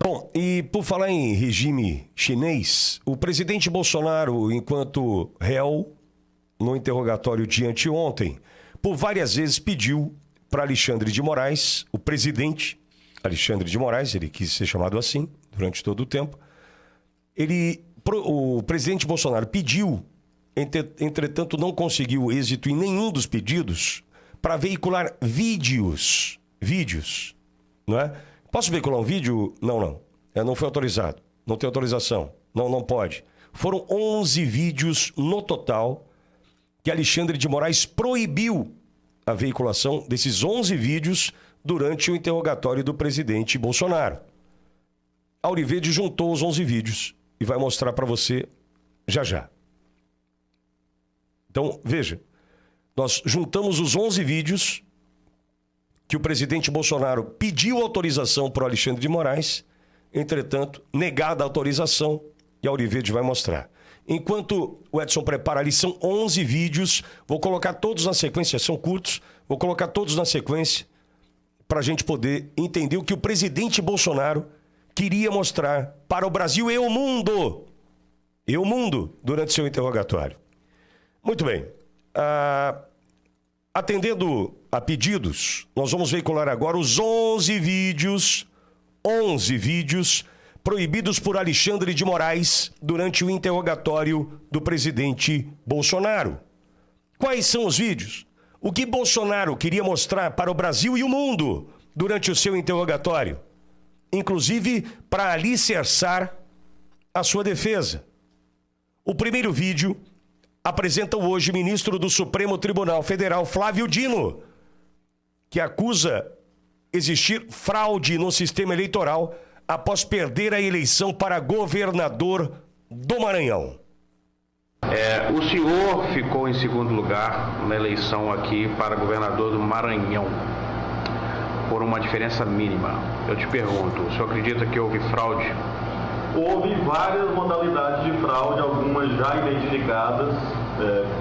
Bom, e por falar em regime chinês, o presidente Bolsonaro, enquanto réu, no interrogatório de anteontem, por várias vezes pediu para Alexandre de Moraes, o presidente Alexandre de Moraes, ele quis ser chamado assim durante todo o tempo, o presidente Bolsonaro pediu, entretanto não conseguiu êxito em nenhum dos pedidos, para veicular vídeos, não é? Posso veicular um vídeo? Não. Não foi autorizado. Não tem autorização. Não pode. Foram 11 vídeos no total que Alexandre de Moraes proibiu a veiculação desses 11 vídeos durante o interrogatório do presidente Bolsonaro. A Auriverde juntou os 11 vídeos e vai mostrar para você já. Então, veja. Nós juntamos os 11 vídeos que o presidente Bolsonaro pediu autorização para o Alexandre de Moraes, entretanto, negada a autorização, e a Auriverde vai mostrar. Enquanto o Edson prepara ali, são 11 vídeos, vou colocar todos na sequência, são curtos, vou colocar todos na sequência, para a gente poder entender o que o presidente Bolsonaro queria mostrar para o Brasil e o mundo, durante seu interrogatório. Muito bem. Atendendo a pedidos, nós vamos veicular agora os 11 vídeos proibidos por Alexandre de Moraes durante o interrogatório do presidente Bolsonaro. Quais são os vídeos? O que Bolsonaro queria mostrar para o Brasil e o mundo durante o seu interrogatório, inclusive para alicerçar a sua defesa. O primeiro vídeo apresenta o hoje ministro do Supremo Tribunal Federal, Flávio Dino, que acusa existir fraude no sistema eleitoral após perder a eleição para governador do Maranhão. O senhor ficou em segundo lugar na eleição aqui para governador do Maranhão, por uma diferença mínima. Eu te pergunto, o senhor acredita que houve fraude? Houve várias modalidades de fraude, algumas já identificadas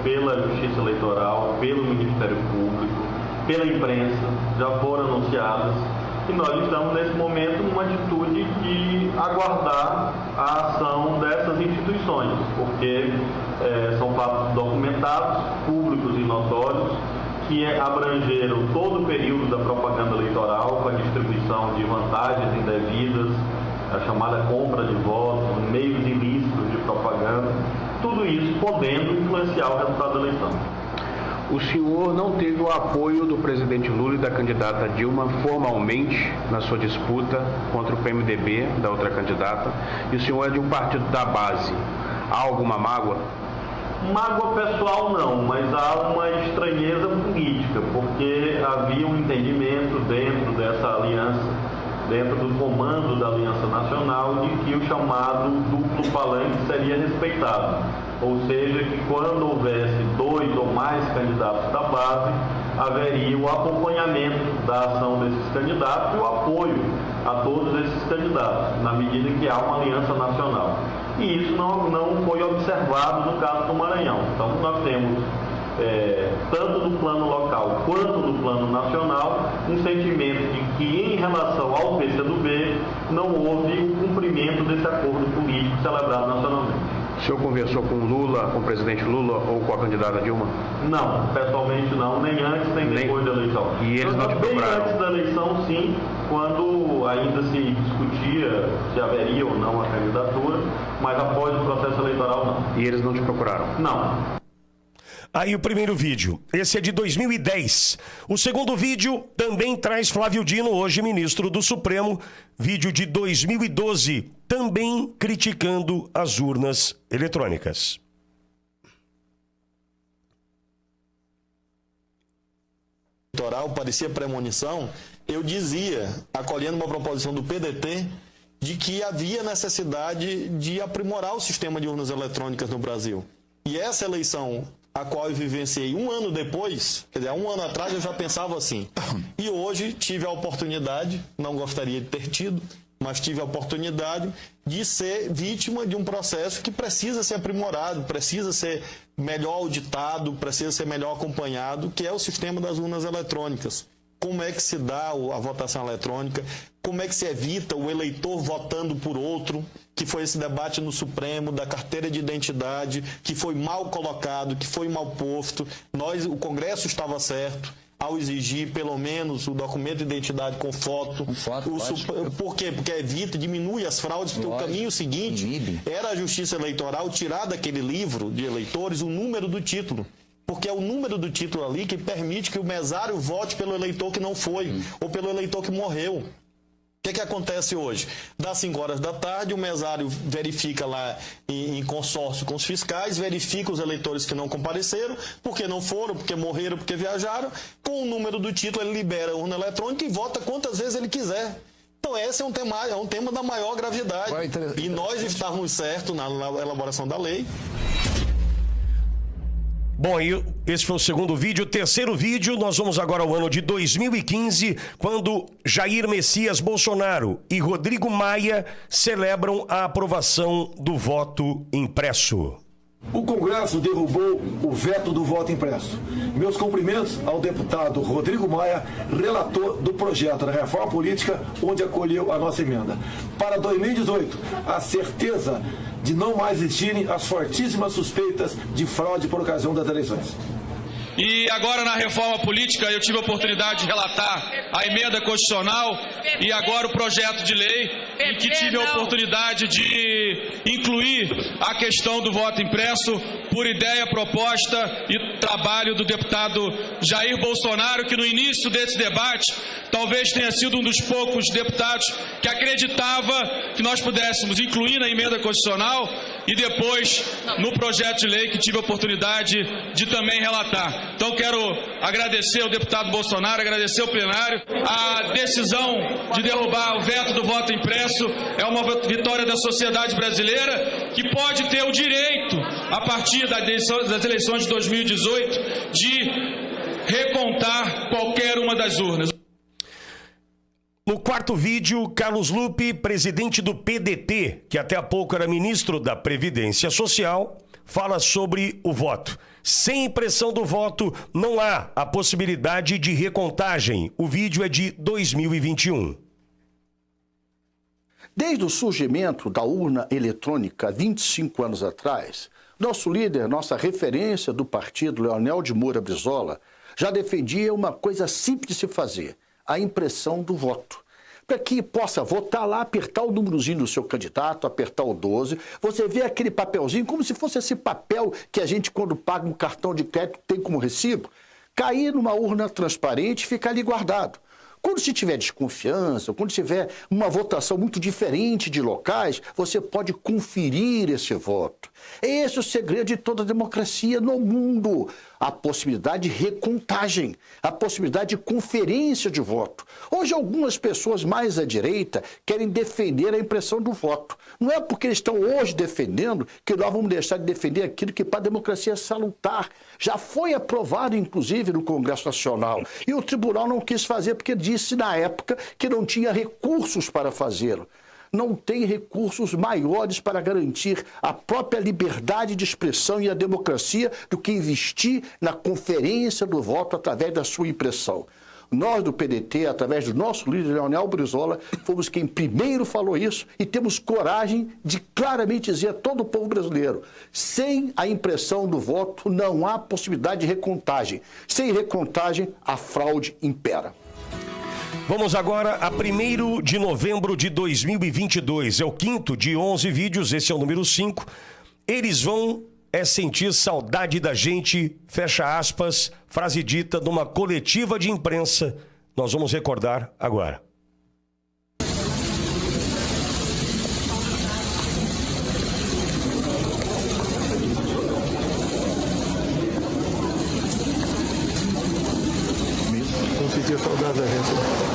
pela Justiça Eleitoral, pelo Ministério Público, pela imprensa, já foram anunciadas. E nós estamos nesse momento numa atitude de aguardar a ação dessas instituições, porque são fatos documentados, públicos e notórios, que abrangeram todo o período da propaganda eleitoral com a distribuição de vantagens indevidas, a chamada compra de votos, meios ilícitos de propaganda, tudo isso podendo influenciar o resultado da eleição. O senhor não teve o apoio do presidente Lula e da candidata Dilma formalmente na sua disputa contra o PMDB, da outra candidata, e o senhor é de um partido da base. Há alguma mágoa? Mágoa pessoal não, mas há uma estranheza política, porque havia um entendimento dentro dessa aliança, dentro do comando da Aliança Nacional, de que o chamado duplo palanque seria respeitado. Ou seja, que quando houvesse 2 ou mais candidatos da base, haveria o acompanhamento da ação desses candidatos e o apoio a todos esses candidatos, na medida que há uma aliança nacional. E isso não foi observado no caso do Maranhão. Então, nós temos tanto no plano local quanto no plano nacional, um sentimento de que, em relação ao PCdoB, não houve o cumprimento desse acordo político celebrado nacionalmente. O senhor conversou com Lula, com o presidente Lula ou com a candidata Dilma? Não, pessoalmente não, nem antes nem depois da eleição. E eles não te procuraram? Bem antes da eleição, sim, quando ainda se discutia se haveria ou não a candidatura, mas após o processo eleitoral, não. E eles não te procuraram? Não. Aí o primeiro vídeo, esse é de 2010. O segundo vídeo também traz Flávio Dino, hoje ministro do Supremo, vídeo de 2012, também criticando as urnas eletrônicas. Eleitoral parecia premonição, eu dizia, acolhendo uma proposição do PDT, de que havia necessidade de aprimorar o sistema de urnas eletrônicas no Brasil. E essa eleição, a qual eu vivenciei um ano depois, quer dizer, há um ano atrás eu já pensava assim. E hoje tive a oportunidade, não gostaria de ter tido, mas tive a oportunidade de ser vítima de um processo que precisa ser aprimorado, precisa ser melhor auditado, precisa ser melhor acompanhado, que é o sistema das urnas eletrônicas. Como é que se dá a votação eletrônica, como é que se evita o eleitor votando por outro, que foi esse debate no Supremo da carteira de identidade, que foi mal colocado, que foi mal posto. O Congresso estava certo ao exigir pelo menos o documento de identidade com foto. Por quê? Porque evita, diminui as fraudes, porque o caminho seguinte era a Justiça Eleitoral tirar daquele livro de eleitores o número do título. Porque é o número do título ali que permite que o mesário vote pelo eleitor que não foi, ou pelo eleitor que morreu. O que acontece hoje? Das 5 horas da tarde, o mesário verifica lá em consórcio com os fiscais, verifica os eleitores que não compareceram, porque não foram, porque morreram, porque viajaram. Com o número do título, ele libera a urna eletrônica e vota quantas vezes ele quiser. Então, esse é um tema da maior gravidade. E nós estávamos certos na elaboração da lei. Bom, e esse foi o segundo vídeo. O terceiro vídeo, nós vamos agora ao ano de 2015, quando Jair Messias Bolsonaro e Rodrigo Maia celebram a aprovação do voto impresso. O Congresso derrubou o veto do voto impresso. Meus cumprimentos ao deputado Rodrigo Maia, relator do projeto da reforma política, onde acolheu a nossa emenda. Para 2018, a certeza de não mais existirem as fortíssimas suspeitas de fraude por ocasião das eleições. E agora na reforma política eu tive a oportunidade de relatar a emenda constitucional e agora o projeto de lei, em que tive a oportunidade de incluir a questão do voto impresso por ideia, proposta e trabalho do deputado Jair Bolsonaro, que no início desse debate talvez tenha sido um dos poucos deputados que acreditava que nós pudéssemos incluir na emenda constitucional e depois no projeto de lei que tive a oportunidade de também relatar. Então quero agradecer ao deputado Bolsonaro, agradecer ao plenário. A decisão de derrubar o veto do voto impresso é uma vitória da sociedade brasileira, que pode ter o direito, a partir das eleições de 2018, de recontar qualquer uma das urnas. No quarto vídeo, Carlos Lupe, presidente do PDT, que até há pouco era ministro da Previdência Social, fala sobre o voto. Sem impressão do voto, não há a possibilidade de recontagem. O vídeo é de 2021. Desde o surgimento da urna eletrônica 25 anos atrás, nosso líder, nossa referência do partido, Leonel de Moura Brizola, já defendia uma coisa simples de se fazer: a impressão do voto. Para que possa votar lá, apertar o númerozinho do seu candidato, apertar o 12, você vê aquele papelzinho, como se fosse esse papel que a gente, quando paga um cartão de crédito, tem como recibo, cair numa urna transparente e ficar ali guardado. Quando se tiver desconfiança, quando tiver uma votação muito diferente de locais, você pode conferir esse voto. Esse é o segredo de toda a democracia no mundo. A possibilidade de recontagem, a possibilidade de conferência de voto. Hoje, algumas pessoas mais à direita querem defender a impressão do voto. Não é porque eles estão hoje defendendo que nós vamos deixar de defender aquilo que para a democracia é salutar. Já foi aprovado, inclusive, no Congresso Nacional. E o tribunal não quis fazer porque disse, na época, que não tinha recursos para fazê-lo. Não tem recursos maiores para garantir a própria liberdade de expressão e a democracia do que investir na conferência do voto através da sua impressão. Nós do PDT, através do nosso líder Leonel Brizola, fomos quem primeiro falou isso e temos coragem de claramente dizer a todo o povo brasileiro: sem a impressão do voto não há possibilidade de recontagem. Sem recontagem, a fraude impera. Vamos agora a 1º de novembro de 2022. É o quinto de 11 vídeos, esse é o número 5. Eles vão sentir saudade da gente, fecha aspas, frase dita numa coletiva de imprensa. Nós vamos recordar agora. Vou sentir saudade da gente.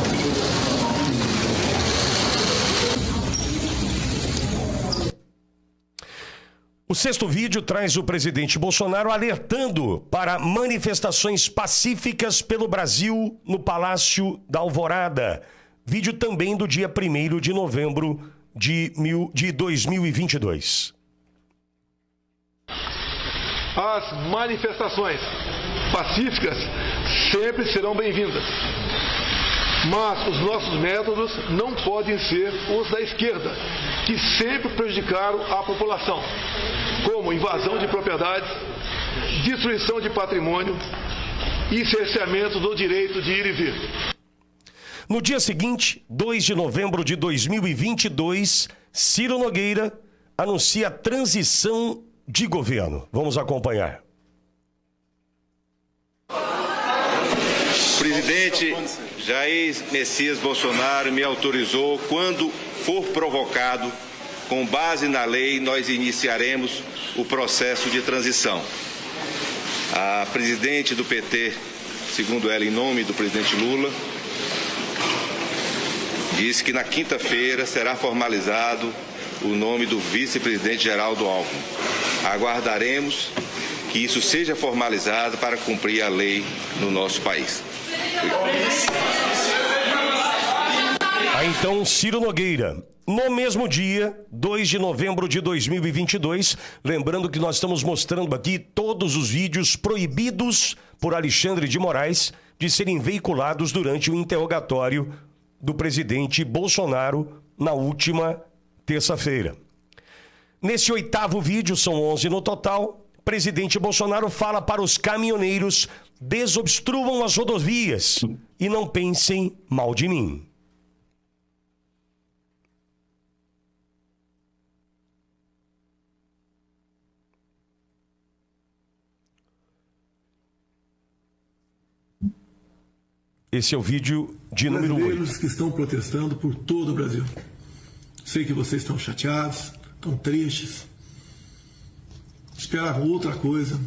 O sexto vídeo traz o presidente Bolsonaro alertando para manifestações pacíficas pelo Brasil no Palácio da Alvorada. Vídeo também do dia 1º de novembro de 2022. As manifestações pacíficas sempre serão bem-vindas. Mas os nossos métodos não podem ser os da esquerda, que sempre prejudicaram a população, como invasão de propriedades, destruição de patrimônio e cerceamento do direito de ir e vir. No dia seguinte, 2 de novembro de 2022, Ciro Nogueira anuncia a transição de governo. Vamos acompanhar. O presidente Jair Messias Bolsonaro me autorizou, quando for provocado, com base na lei, nós iniciaremos o processo de transição. A presidente do PT, segundo ela, em nome do presidente Lula, disse que na quinta-feira será formalizado o nome do vice-presidente Geraldo Alckmin. Aguardaremos que isso seja formalizado para cumprir a lei no nosso país. Então, Ciro Nogueira, no mesmo dia, 2 de novembro de 2022, lembrando que nós estamos mostrando aqui todos os vídeos proibidos por Alexandre de Moraes de serem veiculados durante o interrogatório do presidente Bolsonaro na última terça-feira. Nesse 8º vídeo, são 11 no total, presidente Bolsonaro fala para os caminhoneiros: desobstruam as rodovias e não pensem mal de mim. Esse é o vídeo de número 8. Brasileiros que estão protestando por todo o Brasil. Sei que vocês estão chateados, estão tristes, esperavam outra coisa.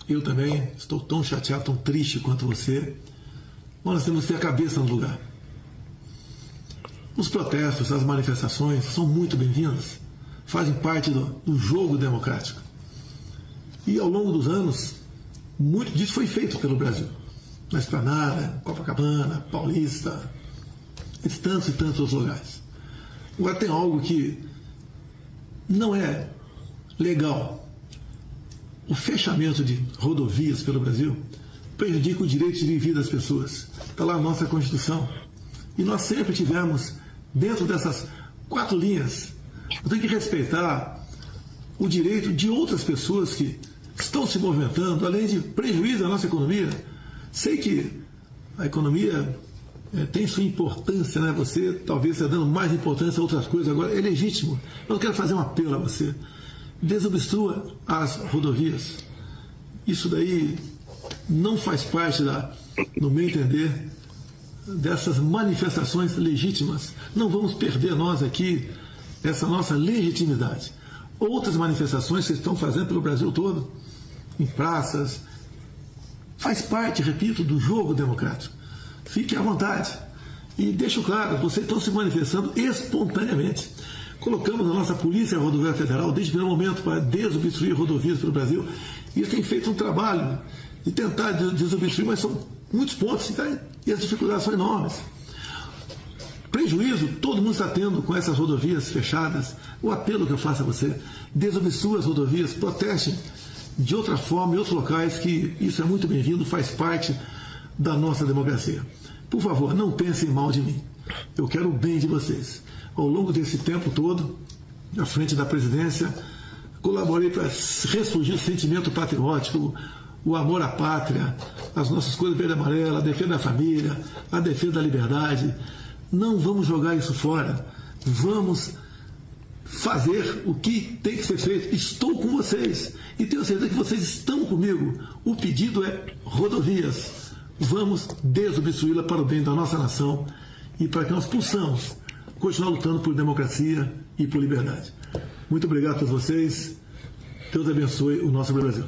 Eu também estou tão chateado, tão triste quanto você. Mas nós temos que ter a cabeça no lugar. Os protestos, as manifestações são muito bem-vindas, fazem parte do jogo democrático. E ao longo dos anos, muito disso foi feito pelo Brasil. Na Esplanada, Copacabana, Paulista, e tantos outros lugares. Agora tem algo que não é legal. O fechamento de rodovias pelo Brasil prejudica o direito de viver das pessoas. Está lá a nossa Constituição. E nós sempre tivemos, dentro dessas 4 linhas, eu tenho que respeitar o direito de outras pessoas que estão se movimentando, além de prejuízo à nossa economia. Sei que a economia tem sua importância, né? Você talvez está dando mais importância a outras coisas agora. É legítimo. Eu quero fazer um apelo a você. Desobstrua as rodovias. Isso daí não faz parte, no meu entender, dessas manifestações legítimas. Não vamos perder nós aqui essa nossa legitimidade. Outras manifestações que estão fazendo pelo Brasil todo, em praças, faz parte, repito, do jogo democrático. Fique à vontade. E deixo claro, vocês estão se manifestando espontaneamente. Colocamos a nossa Polícia Rodoviária Federal, desde o primeiro momento, para desobstruir rodovias pelo Brasil. E eles têm feito um trabalho de tentar desobstruir, mas são muitos pontos, e as dificuldades são enormes. Prejuízo todo mundo está tendo com essas rodovias fechadas. O apelo que eu faço a você: desobstrua as rodovias, protestem de outra forma em outros locais, que isso é muito bem-vindo, faz parte da nossa democracia. Por favor, não pensem mal de mim. Eu quero o bem de vocês. Ao longo desse tempo todo, à frente da presidência, colaborei para ressurgir o sentimento patriótico, o amor à pátria, as nossas cores verde e amarela, a defesa da família, a defesa da liberdade. Não vamos jogar isso fora. Vamos fazer o que tem que ser feito. Estou com vocês e tenho certeza que vocês estão comigo. O pedido é rodovias. Vamos desobstruí-la para o bem da nossa nação e para que nós possamos continuar lutando por democracia e por liberdade. Muito obrigado a todos vocês. Deus abençoe o nosso Brasil.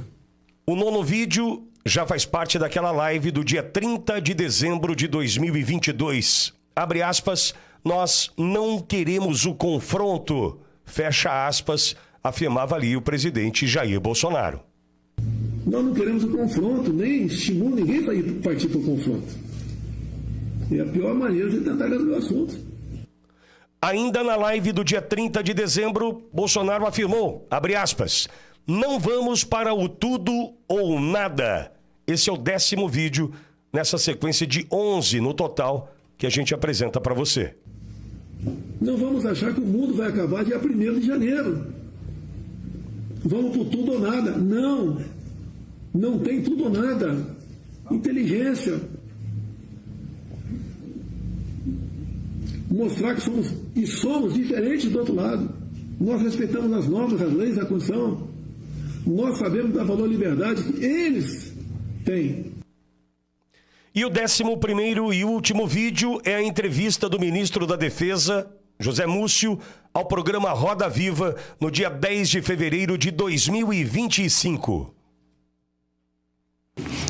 O 9º vídeo já faz parte daquela live do dia 30 de dezembro de 2022. Abre aspas, nós não queremos o confronto. Fecha aspas, afirmava ali o presidente Jair Bolsonaro. Nós não queremos o confronto, nem estimulo ninguém para partir para o confronto. É a pior maneira de tentar resolver o assunto. Ainda na live do dia 30 de dezembro, Bolsonaro afirmou, abre aspas, não vamos para o tudo ou nada. Esse é o 10º vídeo nessa sequência de 11 no total que a gente apresenta para você. Não vamos achar que o mundo vai acabar dia 1º de janeiro. Vamos por tudo ou nada. Não. Não tem tudo ou nada. Inteligência. Mostrar que somos diferentes do outro lado. Nós respeitamos as normas, as leis, a Constituição. Nós sabemos dar valor à liberdade que eles têm. E o 11º e último vídeo é a entrevista do ministro da Defesa, José Múcio, ao programa Roda Viva, no dia 10 de fevereiro de 2025.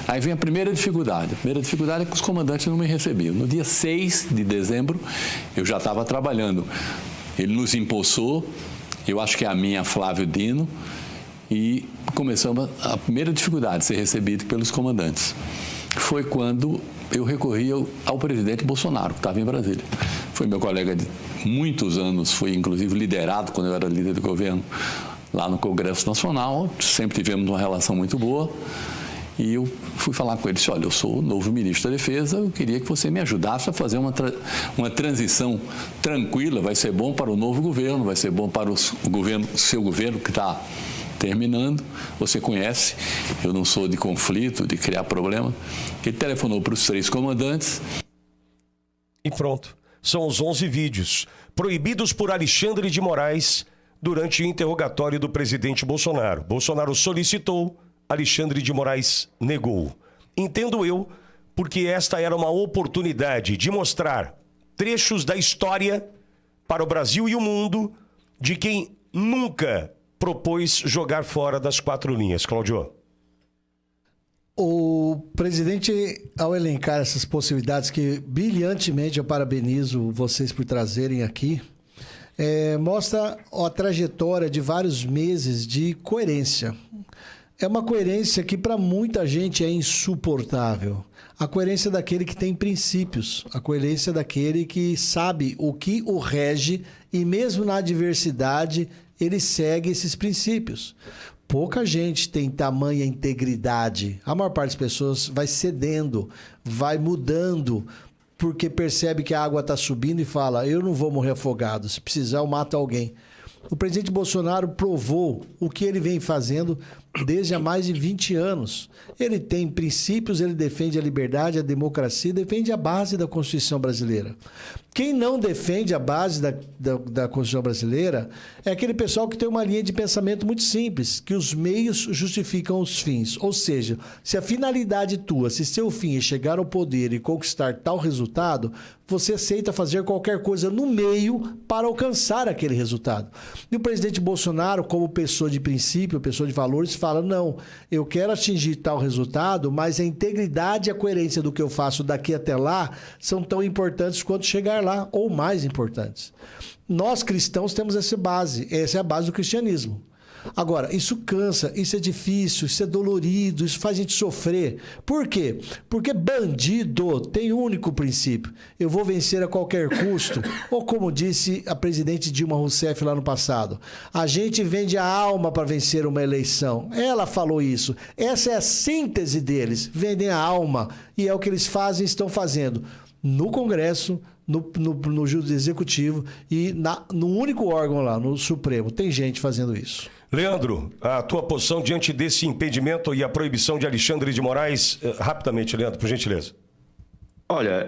Aí vem a primeira dificuldade. A primeira dificuldade é que os comandantes não me recebiam. No dia 6 de dezembro, eu já estava trabalhando. Ele nos empossou, eu acho que é a minha, Flávio Dino, e começamos a primeira dificuldade, ser recebido pelos comandantes. Foi quando eu recorri ao presidente Bolsonaro, que estava em Brasília. Foi meu colega de muitos anos, foi inclusive liderado quando eu era líder do governo lá no Congresso Nacional, sempre tivemos uma relação muito boa. E eu fui falar com ele, disse, olha, eu sou o novo ministro da Defesa, eu queria que você me ajudasse a fazer uma transição tranquila, vai ser bom para o novo governo, vai ser bom para o seu governo que está terminando, você conhece, eu não sou de conflito, de criar problema. Ele telefonou para os 3 comandantes. E pronto, são os 11 vídeos proibidos por Alexandre de Moraes durante o interrogatório do presidente Bolsonaro. Bolsonaro solicitou, Alexandre de Moraes negou. Entendo eu, porque esta era uma oportunidade de mostrar trechos da história para o Brasil e o mundo de quem nunca propôs jogar fora das 4 linhas. Cláudio. O presidente, ao elencar essas possibilidades, que brilhantemente eu parabenizo vocês por trazerem aqui, mostra a trajetória de vários meses de coerência. É uma coerência que para muita gente é insuportável. A coerência daquele que tem princípios, a coerência daquele que sabe o que o rege e mesmo na adversidade ele segue esses princípios. Pouca gente tem tamanha integridade. A maior parte das pessoas vai cedendo, vai mudando, porque percebe que a água está subindo e fala, eu não vou morrer afogado, se precisar eu mato alguém. O presidente Bolsonaro provou o que ele vem fazendo desde há mais de 20 anos. Ele tem princípios, ele defende a liberdade, a democracia, defende a base da Constituição brasileira. Quem não defende a base da Constituição brasileira é aquele pessoal que tem uma linha de pensamento muito simples, que os meios justificam os fins. Ou seja, se a finalidade tua, se seu fim é chegar ao poder e conquistar tal resultado, você aceita fazer qualquer coisa no meio para alcançar aquele resultado. E o presidente Bolsonaro, como pessoa de princípio, pessoa de valores, fala, não, eu quero atingir tal resultado, mas a integridade e a coerência do que eu faço daqui até lá são tão importantes quanto chegar lá, ou mais importantes. Nós cristãos temos essa é a base do cristianismo. Agora, isso cansa, isso é difícil, isso é dolorido, isso faz a gente sofrer. Por quê? Porque bandido tem um único princípio. Eu vou vencer a qualquer custo. Ou como disse a presidente Dilma Rousseff lá no passado, a gente vende a alma para vencer uma eleição. Ela falou isso. Essa é a síntese deles. Vendem a alma. E é o que eles fazem e estão fazendo no Congresso, no Executivo e no único órgão lá, no Supremo. Tem gente fazendo isso. Leandro, a tua posição diante desse impedimento e a proibição de Alexandre de Moraes, rapidamente, Leandro, por gentileza. Olha,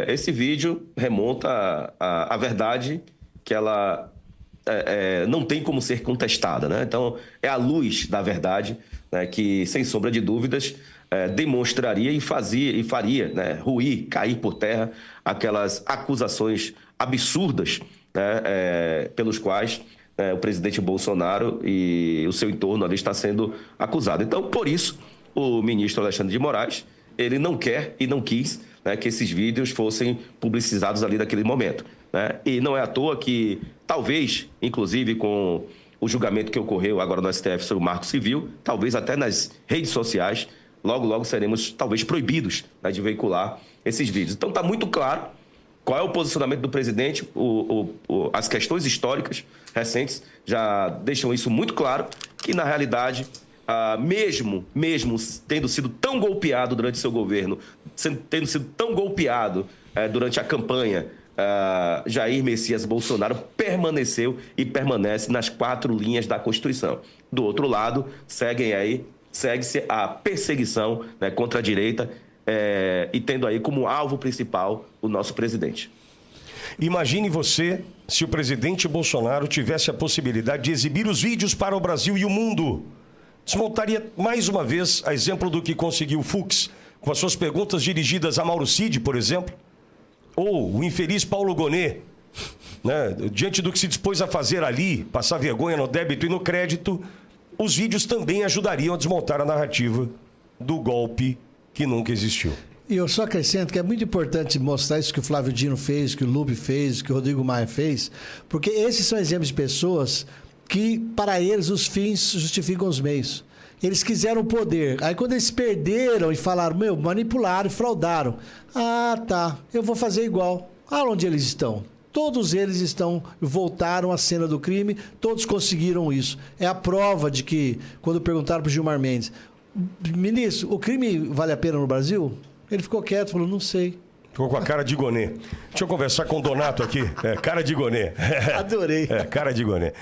esse vídeo remonta à verdade que ela não tem como ser contestada, né? Então, é à luz da verdade, né, que, sem sombra de dúvidas, demonstraria e faria, né, ruir, cair por terra aquelas acusações absurdas, né, pelos quais o presidente Bolsonaro e o seu entorno ali está sendo acusado. Então, por isso, o ministro Alexandre de Moraes, ele não quer e não quis, né, que esses vídeos fossem publicizados ali naquele momento, né? E não é à toa que, talvez, inclusive com o julgamento que ocorreu agora no STF sobre o Marco Civil, talvez até nas redes sociais, logo seremos talvez proibidos, né, de veicular esses vídeos. Então está muito claro qual é o posicionamento do presidente, as questões históricas recentes já deixam isso muito claro, que na realidade, mesmo tendo sido tão golpeado durante seu governo, tendo sido tão golpeado durante a campanha, Jair Messias Bolsonaro permaneceu e permanece nas 4 linhas da Constituição. Do outro lado, segue-se a perseguição, né, contra a direita, e tendo aí como alvo principal o nosso presidente. Imagine você se o presidente Bolsonaro tivesse a possibilidade de exibir os vídeos para o Brasil e o mundo. Desmontaria mais uma vez, a exemplo do que conseguiu o Fux, com as suas perguntas dirigidas a Mauro Cid, por exemplo, ou o infeliz Paulo Gonet, né? Diante do que se dispôs a fazer ali, passar vergonha no débito e no crédito, os vídeos também ajudariam a desmontar a narrativa do golpe que nunca existiu. E eu só acrescento que é muito importante mostrar isso que o Flávio Dino fez, que o Lupe fez, que o Rodrigo Maia fez, porque esses são exemplos de pessoas que, para eles, os fins justificam os meios. Eles quiseram o poder. Aí, quando eles perderam e falaram, manipularam e fraudaram. Ah, tá, eu vou fazer igual. Aonde eles estão? Todos eles voltaram à cena do crime, todos conseguiram isso. É a prova de que, quando perguntaram para o Gilmar Mendes, ministro, o crime vale a pena no Brasil? Ele ficou quieto, falou, não sei. Ficou com a cara de Gonet. Deixa eu conversar com o Donato aqui. Cara de Gonet. Adorei. Cara de Gonet.